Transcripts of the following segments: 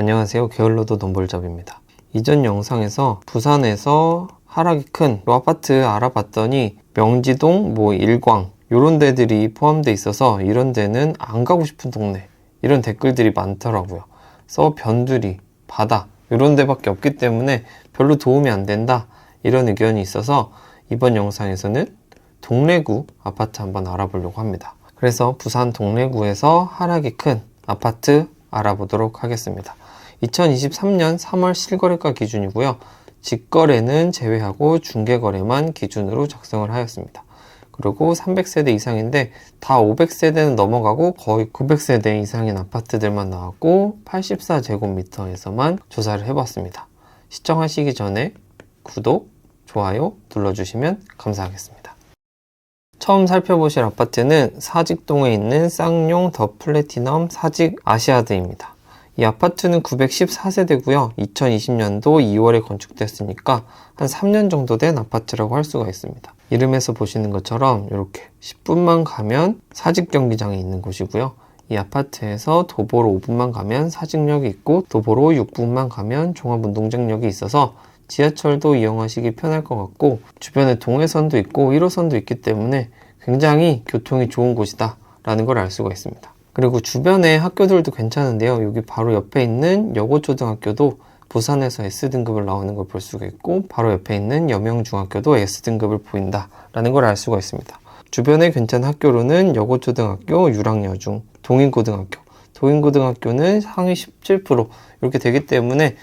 안녕하세요. 게을러도 돈벌잡입니다. 이전 영상에서 부산에서 하락이 큰 이 아파트 알아봤더니 명지동, 일광 이런 데들이 포함되어 있어서 이런 데는 안 가고 싶은 동네 이런 댓글들이 많더라고요. 그래서 변두리, 바다 이런 데밖에 없기 때문에 별로 도움이 안 된다 이런 의견이 있어서 이번 영상에서는 동래구 아파트 한번 알아보려고 합니다. 그래서 부산 동래구에서 하락이 큰 아파트 알아보도록 하겠습니다. 2023년 3월 실거래가 기준이고요. 직거래는 제외하고 중개거래만 기준으로 작성을 하였습니다. 그리고 300세대 이상인데 다 500세대는 넘어가고 거의 900세대 이상인 아파트들만 나왔고 84제곱미터에서만 조사를 해봤습니다. 시청하시기 전에 구독, 좋아요 눌러주시면 감사하겠습니다. 처음 살펴보실 아파트는 사직동에 있는 쌍용 더 플래티넘 사직 아시아드입니다. 이 아파트는 914세대고요. 2020년도 2월에 건축됐으니까 한 3년 정도 된 아파트라고 할 수가 있습니다. 이름에서 보시는 것처럼 이렇게 10분만 가면 사직 경기장이 있는 곳이고요. 이 아파트에서 도보로 5분만 가면 사직역이 있고 도보로 6분만 가면 종합운동장역이 있어서 지하철도 이용하시기 편할 것 같고 주변에 동해선도 있고 1호선도 있기 때문에 굉장히 교통이 좋은 곳이다 라는 걸 알 수가 있습니다. 그리고 주변에 학교들도 괜찮은데요. 여기 바로 옆에 있는 여고초등학교도 부산에서 S등급을 나오는 걸 볼 수가 있고 바로 옆에 있는 여명중학교도 S등급을 보인다 라는 걸 알 수가 있습니다. 주변에 괜찮은 학교로는 여고초등학교, 유랑여중, 동인고등학교는 상위 17% 이렇게 되기 때문에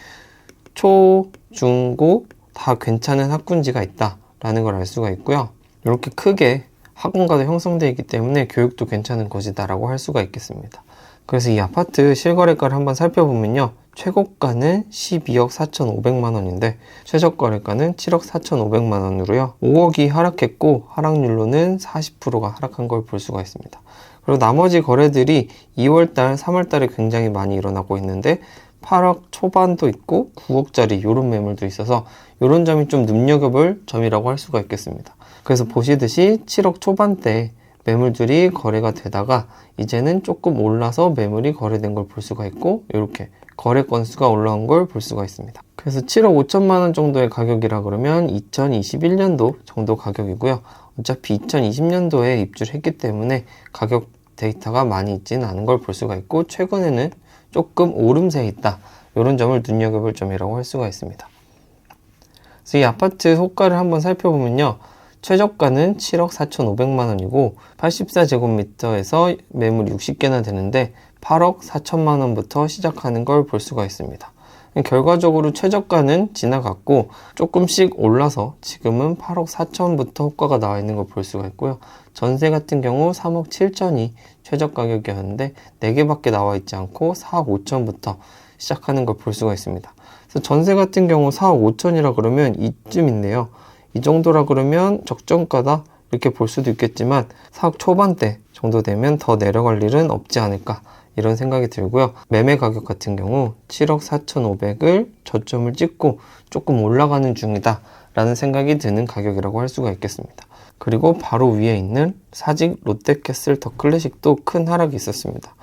초, 중, 고 다 괜찮은 학군지가 있다 라는 걸 알 수가 있고요. 이렇게 크게 학원가도 형성되어 있기 때문에 교육도 괜찮은 곳이다 라고 할 수가 있겠습니다. 그래서 이 아파트 실거래가를 한번 살펴보면요. 최고가는 12억 4,500만원인데 최저거래가는 7억 4,500만원으로요. 5억이 하락했고 하락률로는 40%가 하락한 걸 볼 수가 있습니다. 그리고 나머지 거래들이 2월달, 3월달에 굉장히 많이 일어나고 있는데 8억 초반도 있고 9억짜리 이런 매물도 있어서 이런 점이 좀 눈여겨볼 점이라고 할 수가 있겠습니다. 그래서 보시듯이 7억 초반대 매물들이 거래가 되다가 이제는 조금 올라서 매물이 거래된 걸 볼 수가 있고 이렇게 거래 건수가 올라온 걸 볼 수가 있습니다. 그래서 7억 5천만 원 정도의 가격이라 그러면 2021년도 정도 가격이고요. 어차피 2020년도에 입주를 했기 때문에 가격 데이터가 많이 있지는 않은 걸 볼 수가 있고 최근에는 조금 오름세에 있다 이런 점을 눈여겨볼 점이라고 할 수가 있습니다. 그래서 이 아파트 호가를 한번 살펴보면요. 최저가는 7억 4,500만원이고 84제곱미터에서 매물 60개나 되는데 8억 4천만원부터 시작하는 걸 볼 수가 있습니다. 결과적으로 최저가는 지나갔고 조금씩 올라서 지금은 8억 4천부터 호가가 나와 있는 걸 볼 수가 있고요. 전세 같은 경우 3억 7천이 최저 가격이었는데 4개밖에 나와 있지 않고 4억 5천부터 시작하는 걸 볼 수가 있습니다. 그래서 전세 같은 경우 4억 5천이라 그러면 이쯤인데요. 이 정도라 그러면 적정가다 이렇게 볼 수도 있겠지만 4억 초반대 정도 되면 더 내려갈 일은 없지 않을까 이런 생각이 들고요. 매매 가격 같은 경우 7억 4,500을 저점을 찍고 조금 올라가는 중이다 라는 생각이 드는 가격이라고 할 수가 있겠습니다. 그리고 바로 위에 있는 사직 롯데캐슬 더 클래식도 큰 하락이 있었습니다.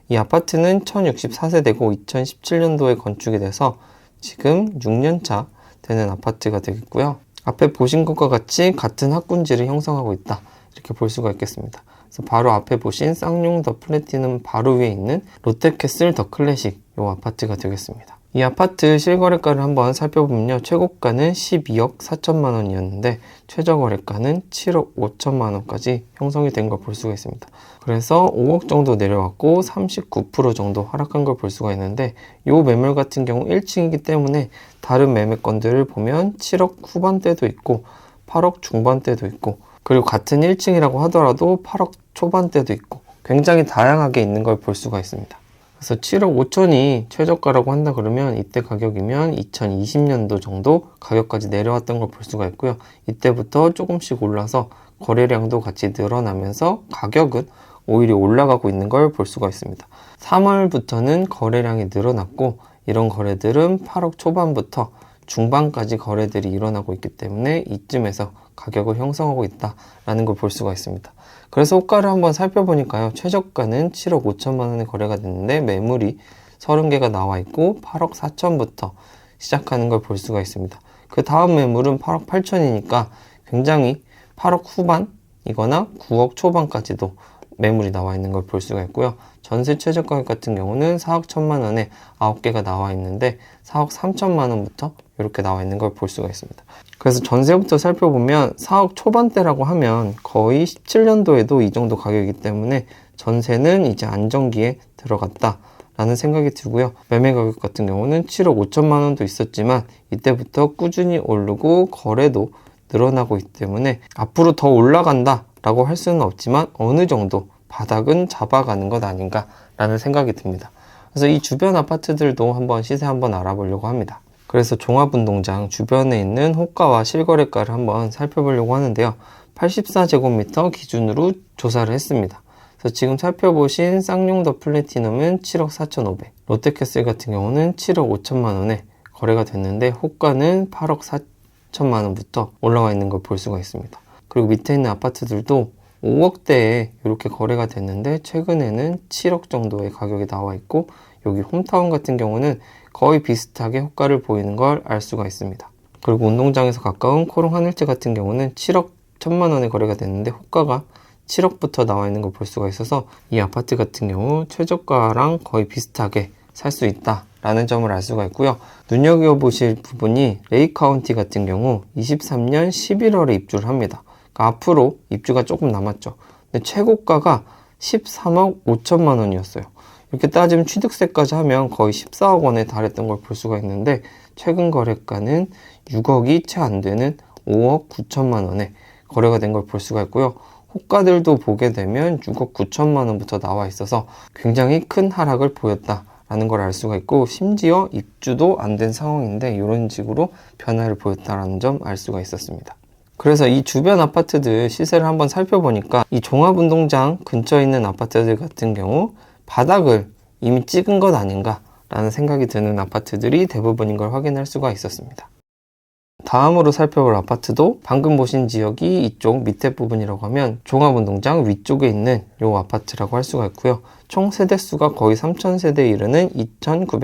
이 아파트는 1064세대고 2017년도에 건축이 돼서 지금 6년차 되는 아파트가 되겠고요. 앞에 보신 것과 같이 같은 학군지를 형성하고 있다 이렇게 볼 수가 있겠습니다. 그래서 바로 앞에 보신 쌍용 더 플래티넘 바로 위에 있는 롯데캐슬 더 클래식 이 아파트가 되겠습니다. 이 아파트 실거래가를 한번 살펴보면요. 최고가는 12억 4천만 원이었는데 최저거래가는 7억 5천만 원까지 형성이 된 걸 볼 수가 있습니다. 그래서 5억 정도 내려왔고 39% 정도 하락한 걸 볼 수가 있는데 이 매물 같은 경우 1층이기 때문에 다른 매매건들을 보면 7억 후반대도 있고 8억 중반대도 있고 그리고 같은 1층이라고 하더라도 8억 초반대도 있고 굉장히 다양하게 있는 걸 볼 수가 있습니다. 그래서 7억 5천이 최저가라고 한다 그러면 이때 가격이면 2020년도 정도 가격까지 내려왔던 걸 볼 수가 있고요. 이때부터 조금씩 올라서 거래량도 같이 늘어나면서 가격은 오히려 올라가고 있는 걸 볼 수가 있습니다. 3월부터는 거래량이 늘어났고 이런 거래들은 8억 초반부터 중반까지 거래들이 일어나고 있기 때문에 이쯤에서 가격을 형성하고 있다라는 걸 볼 수가 있습니다. 그래서 호가를 한번 살펴보니까요. 최저가는 7억 5천만 원에 거래가 됐는데 매물이 30개가 나와 있고 8억 4천부터 시작하는 걸 볼 수가 있습니다. 그 다음 매물은 8억 8천이니까 굉장히 8억 후반이거나 9억 초반까지도 매물이 나와 있는 걸 볼 수가 있고요. 전세 최저가격 같은 경우는 4억 1천만 원에 9개가 나와 있는데 4억 3천만 원부터 이렇게 나와 있는 걸 볼 수가 있습니다. 그래서 전세부터 살펴보면 4억 초반대라고 하면 거의 17년도에도 이 정도 가격이기 때문에 전세는 이제 안정기에 들어갔다 라는 생각이 들고요. 매매 가격 같은 경우는 7억 5천만 원도 있었지만 이때부터 꾸준히 오르고 거래도 늘어나고 있기 때문에 앞으로 더 올라간다 라고 할 수는 없지만 어느 정도 바닥은 잡아가는 것 아닌가 라는 생각이 듭니다. 그래서 이 주변 아파트들도 한번 시세 한번 알아보려고 합니다. 그래서 종합운동장 주변에 있는 호가와 실거래가를 한번 살펴보려고 하는데요. 84제곱미터 기준으로 조사를 했습니다. 그래서 지금 살펴보신 쌍용 더 플래티넘은 7억 4,500, 롯데캐슬 같은 경우는 7억 5천만 원에 거래가 됐는데 호가는 8억 4천만 원부터 올라와 있는 걸 볼 수가 있습니다. 그리고 밑에 있는 아파트들도 5억대에 이렇게 거래가 됐는데 최근에는 7억 정도의 가격이 나와 있고 여기 홈타운 같은 경우는 거의 비슷하게 호가를 보이는 걸 알 수가 있습니다. 그리고 운동장에서 가까운 코롱 하늘채 같은 경우는 7억 1천만 원에 거래가 됐는데 호가가 7억부터 나와 있는 걸 볼 수가 있어서 이 아파트 같은 경우 최저가랑 거의 비슷하게 살 수 있다 라는 점을 알 수가 있고요. 눈여겨보실 부분이 레이카운티 같은 경우 23년 11월에 입주를 합니다. 그러니까 앞으로 입주가 조금 남았죠. 근데 최고가가 13억 5천만 원이었어요. 이렇게 따지면 취득세까지 하면 거의 14억 원에 달했던 걸 볼 수가 있는데 최근 거래가는 6억이 채 안 되는 5억 9천만 원에 거래가 된 걸 볼 수가 있고요. 호가들도 보게 되면 6억 9천만 원부터 나와 있어서 굉장히 큰 하락을 보였다라는 걸 알 수가 있고 심지어 입주도 안 된 상황인데 이런 식으로 변화를 보였다라는 점 알 수가 있었습니다. 그래서 이 주변 아파트들 시세를 한번 살펴보니까 이 종합운동장 근처에 있는 아파트들 같은 경우 바닥을 이미 찍은 것 아닌가 라는 생각이 드는 아파트들이 대부분인 걸 확인할 수가 있었습니다. 다음으로 살펴볼 아파트도 방금 보신 지역이 이쪽 밑에 부분이라고 하면 종합운동장 위쪽에 있는 이 아파트라고 할 수가 있고요. 총 세대수가 거의 3,000세대에 이르는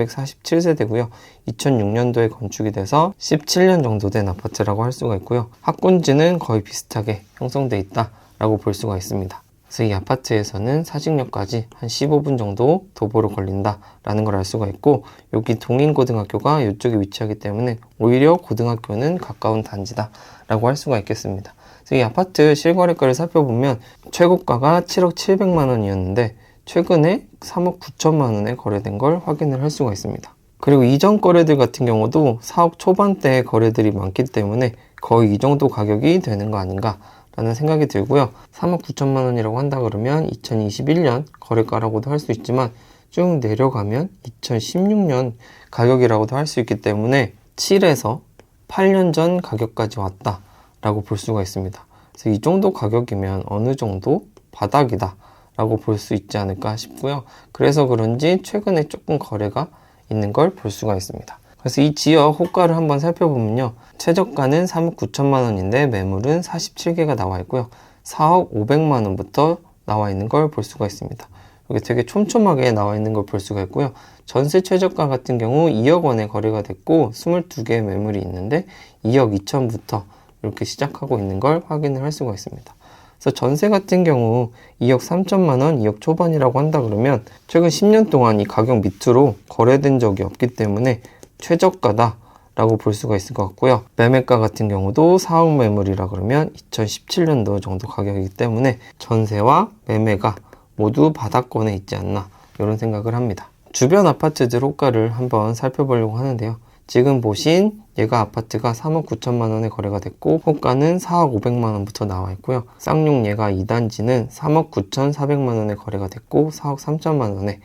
2,947세대고요. 2006년도에 건축이 돼서 17년 정도 된 아파트라고 할 수가 있고요. 학군지는 거의 비슷하게 형성돼 있다라고 볼 수가 있습니다. 그래서 이 아파트에서는 사직역까지 한 15분 정도 도보로 걸린다라는 걸 알 수가 있고 여기 동인고등학교가 이쪽에 위치하기 때문에 오히려 고등학교는 가까운 단지다라고 할 수가 있겠습니다. 그래서 이 아파트 실거래가를 살펴보면 최고가가 7억 7백만 원이었는데 최근에 3억 9천만 원에 거래된 걸 확인을 할 수가 있습니다. 그리고 이전 거래들 같은 경우도 4억 초반대의 거래들이 많기 때문에 거의 이 정도 가격이 되는 거 아닌가 라는 생각이 들고요. 3억 9천만 원이라고 한다 그러면 2021년 거래가라고도 할 수 있지만 쭉 내려가면 2016년 가격이라고도 할 수 있기 때문에 7에서 8년 전 가격까지 왔다 라고 볼 수가 있습니다. 그래서 이 정도 가격이면 어느 정도 바닥이다 라고 볼 수 있지 않을까 싶고요. 그래서 그런지 최근에 조금 거래가 있는 걸 볼 수가 있습니다. 그래서 이 지역 호가를 한번 살펴보면요. 최저가는 3억 9천만 원인데 매물은 47개가 나와 있고요. 4억 5백만 원부터 나와 있는 걸 볼 수가 있습니다. 이게 되게 촘촘하게 나와 있는 걸 볼 수가 있고요. 전세 최저가 같은 경우 2억 원에 거래가 됐고 22개의 매물이 있는데 2억 2천부터 이렇게 시작하고 있는 걸 확인을 할 수가 있습니다. 그래서 전세 같은 경우 2억 3천만 원, 2억 초반이라고 한다 그러면 최근 10년 동안 이 가격 밑으로 거래된 적이 없기 때문에 최저가다 라고 볼 수가 있을 것 같고요. 매매가 같은 경우도 4억 매물이라 그러면 2017년도 정도 가격이기 때문에 전세와 매매가 모두 바닥권에 있지 않나 이런 생각을 합니다. 주변 아파트들 호가를 한번 살펴보려고 하는데요. 지금 보신 얘가 아파트가 3억 9천만 원에 거래가 됐고 호가는 4억 5백만 원부터 나와 있고요. 쌍용 얘가 2단지는 3억 9,400만 원에 거래가 됐고 4억 3천만 원에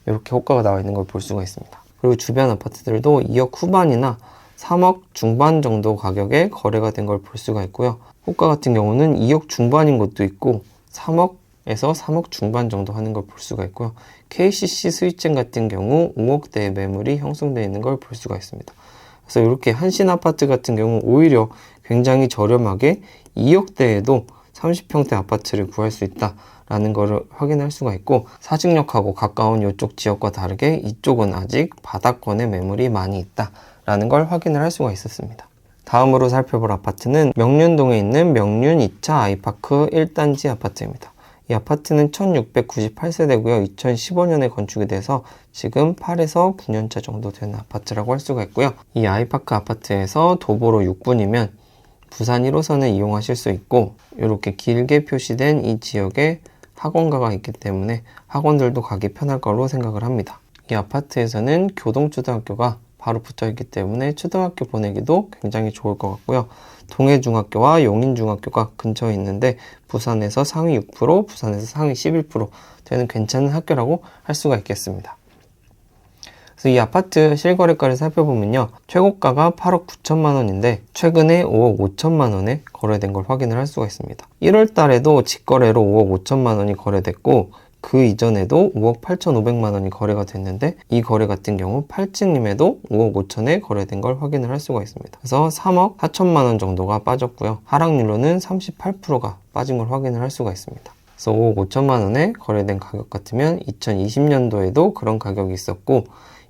이렇게 호가가 나와 있는 걸 볼 수가 있습니다. 그리고 주변 아파트들도 2억 후반이나 3억 중반 정도 가격에 거래가 된 걸 볼 수가 있고요. 호가 같은 경우는 2억 중반인 것도 있고 3억에서 3억 중반 정도 하는 걸 볼 수가 있고요. KCC 스위첸 같은 경우 5억대의 매물이 형성되어 있는 걸 볼 수가 있습니다. 그래서 이렇게 한신 아파트 같은 경우 오히려 굉장히 저렴하게 2억대에도 30평대 아파트를 구할 수 있다 라는 것을 확인할 수가 있고, 사직역하고 가까운 이쪽 지역과 다르게 이쪽은 아직 바닥권에 매물이 많이 있다 라는 걸 확인을 할 수가 있었습니다. 다음으로 살펴볼 아파트는 명륜동에 있는 명륜 2차 아이파크 1단지 아파트입니다. 이 아파트는 1698세대고요. 2015년에 건축이 돼서 지금 8에서 9년차 정도 되는 아파트라고 할 수가 있고요. 이 아이파크 아파트에서 도보로 6분이면 부산 1호선을 이용하실 수 있고, 이렇게 길게 표시된 이 지역에 학원가가 있기 때문에 학원들도 가기 편할 걸로 생각을 합니다. 이 아파트에서는 교동초등학교가 바로 붙어 있기 때문에 초등학교 보내기도 굉장히 좋을 것 같고요. 동해중학교와 용인중학교가 근처에 있는데 부산에서 상위 6%, 부산에서 상위 11% 되는 괜찮은 학교라고 할 수가 있겠습니다. 그래서 이 아파트 실거래가를 살펴보면요. 최고가가 8억 9천만 원인데 최근에 5억 5천만 원에 거래된 걸 확인을 할 수가 있습니다. 1월 달에도 직거래로 5억 5천만 원이 거래됐고, 그 이전에도 5억 8,500만 원이 거래가 됐는데, 이 거래 같은 경우 8층임에도 5억 5천에 거래된 걸 확인을 할 수가 있습니다. 그래서 3억 4천만 원 정도가 빠졌고요. 하락률로는 38%가 빠진 걸 확인을 할 수가 있습니다. 그래서 5억 5천만 원에 거래된 가격 같으면 2020년도에도 그런 가격이 있었고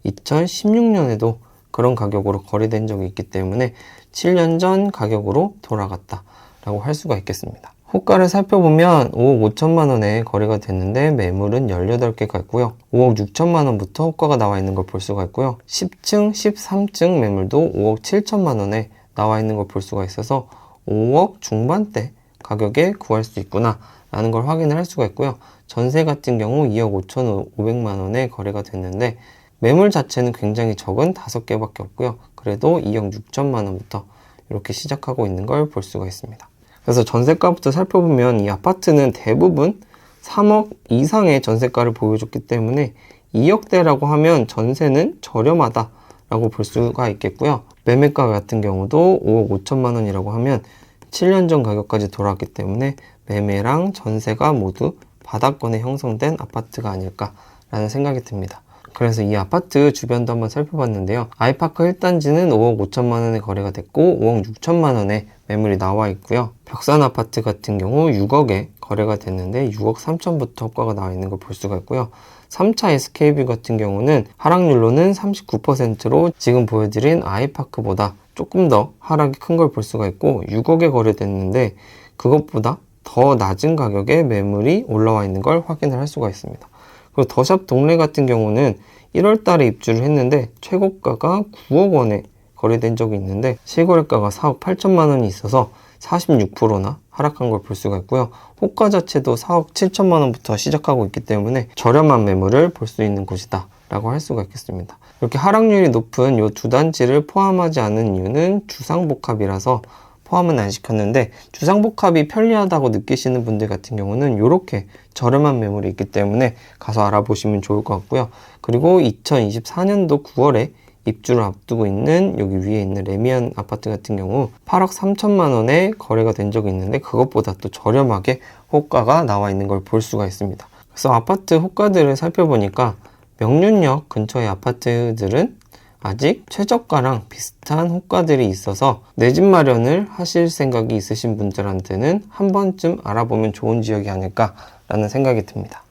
2016년에도 그런 가격으로 거래된 적이 있기 때문에 7년 전 가격으로 돌아갔다라고 할 수가 있겠습니다. 호가를 살펴보면 5억 5천만 원에 거래가 됐는데 매물은 18개가 있고요. 5억 6천만 원부터 호가가 나와 있는 걸 볼 수가 있고요. 10층, 13층 매물도 5억 7천만 원에 나와 있는 걸 볼 수가 있어서 5억 중반대 가격에 구할 수 있구나 라는 걸 확인을 할 수가 있고요. 전세 같은 경우 2억 5,500만 원에 거래가 됐는데 매물 자체는 굉장히 적은 5개밖에 없고요. 그래도 2억 6천만 원부터 이렇게 시작하고 있는 걸 볼 수가 있습니다. 그래서 전세가부터 살펴보면 이 아파트는 대부분 3억 이상의 전세가를 보여줬기 때문에 2억대라고 하면 전세는 저렴하다라고 볼 수가 있겠고요. 매매가 같은 경우도 5억 5천만 원이라고 하면 7년 전 가격까지 돌아왔기 때문에 매매랑 전세가 모두 바닥권에 형성된 아파트가 아닐까라는 생각이 듭니다. 그래서 이 아파트 주변도 한번 살펴봤는데요. 아이파크 1단지는 5억 5천만 원에 거래가 됐고 5억 6천만 원에 매물이 나와 있고요. 벽산 아파트 같은 경우 6억에 거래가 됐는데 6억 3천부터 호가가 나와 있는 걸 볼 수가 있고요. 3차 SK뷰 같은 경우는 하락률로는 39%로 지금 보여드린 아이파크보다 조금 더 하락이 큰 걸 볼 수가 있고 6억에 거래됐는데 그것보다 더 낮은 가격에 매물이 올라와 있는 걸 확인을 할 수가 있습니다. 그리고 더샵 동래 같은 경우는 1월 달에 입주를 했는데 최고가가 9억 원에 거래된 적이 있는데 실거래가가 4억 8천만 원이 있어서 46%나 하락한 걸 볼 수가 있고요. 호가 자체도 4억 7천만 원부터 시작하고 있기 때문에 저렴한 매물을 볼 수 있는 곳이다 라고 할 수가 있겠습니다. 이렇게 하락률이 높은 이 두 단지를 포함하지 않은 이유는 주상복합이라서 포함은 안 시켰는데, 주상복합이 편리하다고 느끼시는 분들 같은 경우는 이렇게 저렴한 매물이 있기 때문에 가서 알아보시면 좋을 것 같고요. 그리고 2024년도 9월에 입주를 앞두고 있는 여기 위에 있는 레미안 아파트 같은 경우 8억 3천만 원에 거래가 된 적이 있는데 그것보다 또 저렴하게 호가가 나와 있는 걸 볼 수가 있습니다. 그래서 아파트 호가들을 살펴보니까 명륜역 근처의 아파트들은 아직 최저가랑 비슷한 호가들이 있어서 내 집 마련을 하실 생각이 있으신 분들한테는 한 번쯤 알아보면 좋은 지역이 아닐까라는 생각이 듭니다.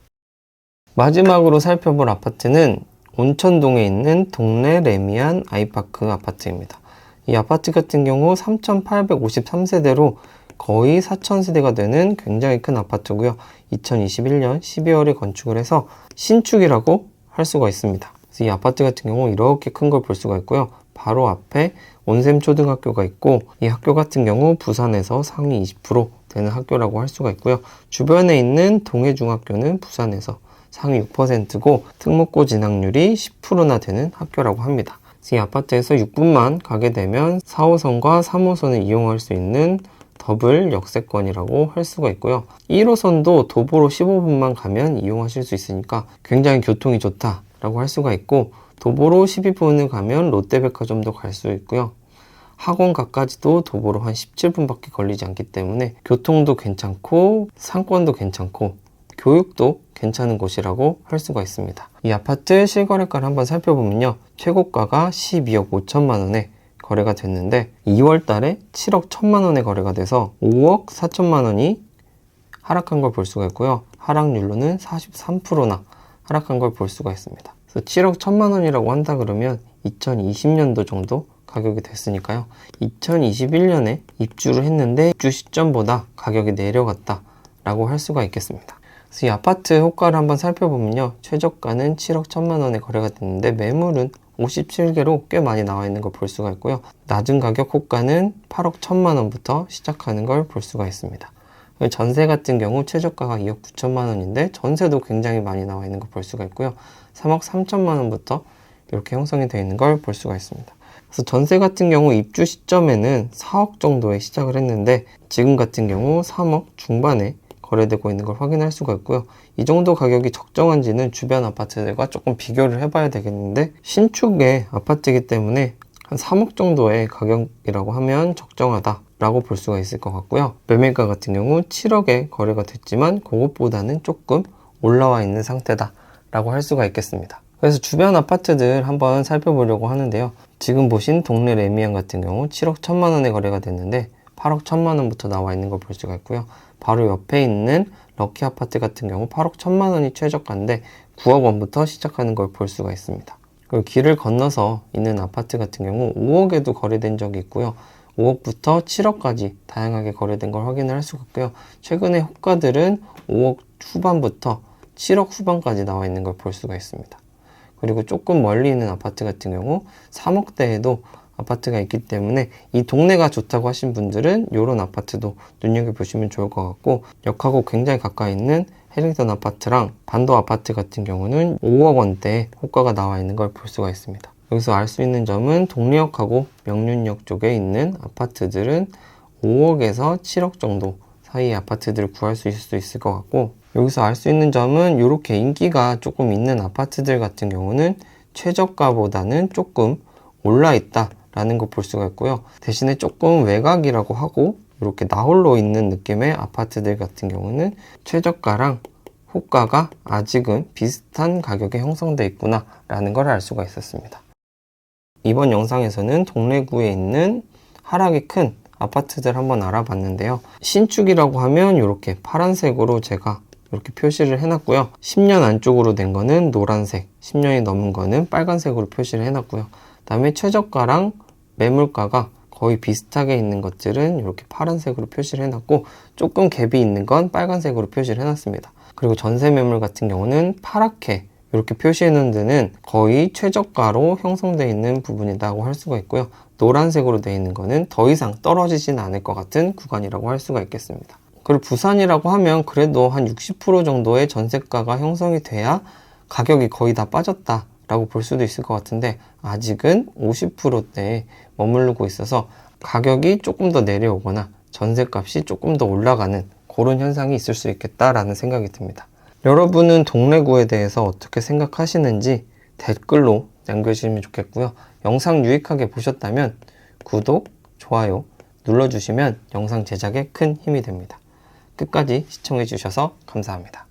마지막으로 살펴볼 아파트는 온천동에 있는 동래 레미안 아이파크 아파트입니다. 이 아파트 같은 경우 3,853세대로 거의 4,000세대가 되는 굉장히 큰 아파트고요. 2021년 12월에 건축을 해서 신축이라고 할 수가 있습니다. 그래서 이 아파트 같은 경우 이렇게 큰 걸 볼 수가 있고요. 바로 앞에 온샘초등학교가 있고 이 학교 같은 경우 부산에서 상위 20% 되는 학교라고 할 수가 있고요. 주변에 있는 동해중학교는 부산에서 상위 6%고 특목고 진학률이 10%나 되는 학교라고 합니다. 이 아파트에서 6분만 가게 되면 4호선과 3호선을 이용할 수 있는 더블 역세권이라고 할 수가 있고요. 1호선도 도보로 15분만 가면 이용하실 수 있으니까 굉장히 교통이 좋다라고 할 수가 있고, 도보로 12분을 가면 롯데백화점도 갈 수 있고요. 학원가까지도 도보로 한 17분밖에 걸리지 않기 때문에 교통도 괜찮고 상권도 괜찮고 교육도 괜찮은 곳이라고 할 수가 있습니다. 이 아파트 실거래가를 한번 살펴보면요. 최고가가 12억 5천만 원에 거래가 됐는데 2월 달에 7억 1천만 원에 거래가 돼서 5억 4천만 원이 하락한 걸 볼 수가 있고요. 하락률로는 43%나 하락한 걸 볼 수가 있습니다. 그래서 7억 1천만 원이라고 한다 그러면 2020년도 정도 가격이 됐으니까요. 2021년에 입주를 했는데 입주 시점보다 가격이 내려갔다 라고 할 수가 있겠습니다. 그래서 이 아파트 호가를 한번 살펴보면요. 최저가는 7억 1천만 원에 거래가 됐는데 매물은 57개로 꽤 많이 나와 있는 걸 볼 수가 있고요. 낮은 가격 호가는 8억 1천만 원부터 시작하는 걸 볼 수가 있습니다. 전세 같은 경우 최저가가 2억 9천만 원인데 전세도 굉장히 많이 나와 있는 걸 볼 수가 있고요. 3억 3천만 원부터 이렇게 형성이 되어 있는 걸 볼 수가 있습니다. 그래서 전세 같은 경우 입주 시점에는 4억 정도에 시작을 했는데 지금 같은 경우 3억 중반에 거래되고 있는 걸 확인할 수가 있고요. 이 정도 가격이 적정한지는 주변 아파트들과 조금 비교를 해봐야 되겠는데 신축의 아파트이기 때문에 한 3억 정도의 가격이라고 하면 적정하다 라고 볼 수가 있을 것 같고요. 매매가 같은 경우 7억에 거래가 됐지만 그것보다는 조금 올라와 있는 상태다 라고 할 수가 있겠습니다. 그래서 주변 아파트들 한번 살펴보려고 하는데요. 지금 보신 동네 레미안 같은 경우 7억 1천만 원에 거래가 됐는데 8억 1천만 원부터 나와 있는 걸 볼 수가 있고요. 바로 옆에 있는 럭키 아파트 같은 경우 8억 1천만 원이 최저가인데 9억 원부터 시작하는 걸 볼 수가 있습니다. 그리고 길을 건너서 있는 아파트 같은 경우 5억에도 거래된 적이 있고요. 5억부터 7억까지 다양하게 거래된 걸 확인할 수가 있고요. 최근에 호가들은 5억 후반부터 7억 후반까지 나와 있는 걸 볼 수가 있습니다. 그리고 조금 멀리 있는 아파트 같은 경우 3억대에도 아파트가 있기 때문에 이 동네가 좋다고 하신 분들은 이런 아파트도 눈여겨보시면 좋을 것 같고 역하고 굉장히 가까이 있는 해링턴 아파트랑 반도 아파트 같은 경우는 5억 원대에 호가가 나와 있는 걸 볼 수가 있습니다. 여기서 알 수 있는 점은 동래역하고 명륜역 쪽에 있는 아파트들은 5억에서 7억 정도 사이의 아파트들을 구할 수 있을 수 있을 것 같고 여기서 알 수 있는 점은 이렇게 인기가 조금 있는 아파트들 같은 경우는 최저가보다는 조금 올라 있다 라는 거 볼 수가 있고요. 대신에 조금 외곽이라고 하고 이렇게 나홀로 있는 느낌의 아파트들 같은 경우는 최저가랑 호가가 아직은 비슷한 가격에 형성되어 있구나 라는 걸 알 수가 있었습니다. 이번 영상에서는 동래구에 있는 하락이 큰 아파트들 한번 알아봤는데요. 신축이라고 하면 이렇게 파란색으로 제가 이렇게 표시를 해놨고요. 10년 안쪽으로 된 거는 노란색, 10년이 넘은 거는 빨간색으로 표시를 해놨고요. 그 다음에 최저가랑 매물가가 거의 비슷하게 있는 것들은 이렇게 파란색으로 표시를 해놨고 조금 갭이 있는 건 빨간색으로 표시를 해놨습니다. 그리고 전세 매물 같은 경우는 파랗게 이렇게 표시해 놓은 데는 거의 최저가로 형성되어 있는 부분이라고 할 수가 있고요. 노란색으로 되어 있는 거는 더 이상 떨어지진 않을 것 같은 구간이라고 할 수가 있겠습니다. 그리고 부산이라고 하면 그래도 한 60% 정도의 전세가가 형성이 돼야 가격이 거의 다 빠졌다 라고 볼 수도 있을 것 같은데 아직은 50%대에 머무르고 있어서 가격이 조금 더 내려오거나 전세값이 조금 더 올라가는 그런 현상이 있을 수 있겠다라는 생각이 듭니다. 여러분은 동래구에 대해서 어떻게 생각하시는지 댓글로 남겨주시면 좋겠고요. 영상 유익하게 보셨다면 구독, 좋아요 눌러주시면 영상 제작에 큰 힘이 됩니다. 끝까지 시청해주셔서 감사합니다.